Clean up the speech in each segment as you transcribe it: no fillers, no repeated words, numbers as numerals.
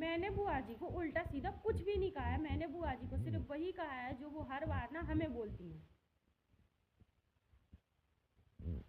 मैंने बुआ जी को उल्टा सीधा कुछ भी नहीं कहा है। मैंने बुआ जी को सिर्फ वही कहा है जो वो हर बार ना हमें बोलती हैं।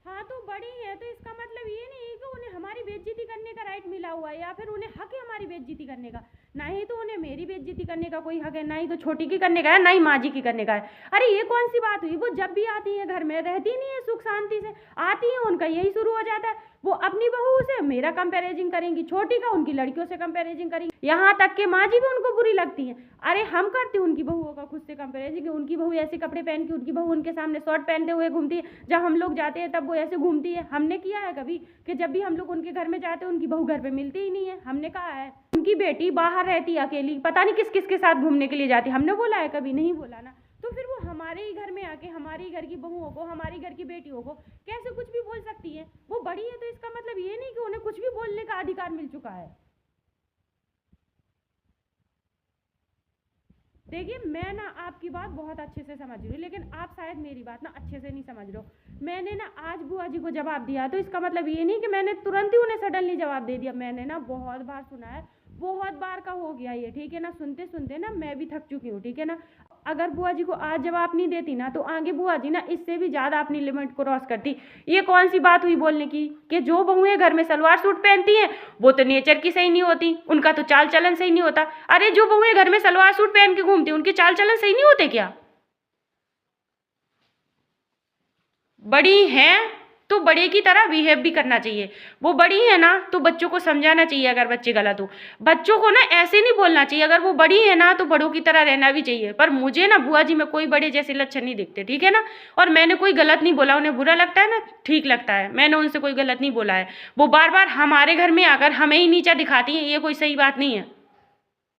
हाँ तो बड़ी है तो इसका मतलब ये नहीं है कि उन्हें हमारी बेइज्जती करने का राइट मिला हुआ है या फिर उन्हें हक है हमारी बेइज्जती करने का। ना ही तो उन्हें मेरी बेइज्जती करने का कोई हक है, ना ही तो छोटी की करने का है, ना ही माँ जी की करने का है। अरे ये कौन सी बात हुई? वो जब भी आती है घर में रहती नहीं है सुख शांति से, आती है उनका यही शुरू हो जाता है। वो अपनी बहू से मेरा कंपैरिजन करेंगी, छोटी का उनकी लड़कियों से कंपैरिजन करेंगी, यहाँ तक कि माँ जी भी उनको बुरी लगती है। अरे हम करते हैं उनकी बहुओं का खुद से कंपैरिजन कि उनकी बहू ऐसे कपड़े पहन के, उनकी बहू उनके सामने शॉर्ट पहनते हुए घूमती है, जब हम लोग जाते हैं तब वो ऐसे घूमती है। हमने किया है कभी कि जब भी हम लोग उनके घर में जाते हैं उनकी बहू घर पे मिलती ही नहीं है? हमने कहा है उनकी बेटी बाहर रहती है अकेली, पता नहीं किस किस के साथ घूमने के लिए जाती, हमने बोला है? कभी नहीं बोला ना। तो फिर वो हमारे ही घर में आके हमारे ही घर की बहुओं को, हमारी घर की बेटियों को कैसे कुछ भी बोल सकती है? वो बड़ी है तो इसका मतलब ये नहीं कि उन्हें कुछ भी बोलने का अधिकार मिल चुका है। देखिए मैं ना आपकी बात बहुत अच्छे से समझ रही हूँ, लेकिन आप शायद मेरी बात ना अच्छे से नहीं समझ रहे हो। मैंने ना आज बुआ जी को जवाब दिया तो इसका मतलब ये नहीं कि मैंने तुरंत ही उन्हें सडनली जवाब दे दिया। मैंने ना बहुत बार सुना है, बहुत बार का हो गया ये, ठीक है ना? सुनते सुनते ना मैं भी थक चुकी हूँ, ठीक है ना? अगर बुआ जी को आज जवाब नहीं देती ना तो आगे बुआ जी ना इससे भी ज़्यादा अपनी लिमिट क्रॉस करती। ये कौन सी बात हुई बोलने की कि जो बहुएं घर में सलवार सूट पहनती हैं वो तो नेचर की सही नहीं होती, उनका तो चाल चलन सही नहीं होता। अरे जो बहुएं घर में सलवार सूट पहन के घूमती उनके चाल चलन सही नहीं होते क्या? बड़ी हैं तो बड़े की तरह बिहेव भी करना चाहिए। वो बड़ी है ना तो बच्चों को समझाना चाहिए अगर बच्चे गलत हो। बच्चों को ना ऐसे नहीं बोलना चाहिए, अगर वो बड़ी है ना तो बड़ों की तरह रहना भी चाहिए। पर मुझे ना बुआ जी में कोई बड़े जैसे लक्षण नहीं दिखते, ठीक है ना? और मैंने कोई गलत नहीं बोला, उन्हें बुरा लगता है ना, ठीक लगता है, मैंने उनसे कोई गलत नहीं बोला है। वो बार बार हमारे घर में आकर हमें ही नीचा दिखाती हैं, ये कोई सही बात नहीं है।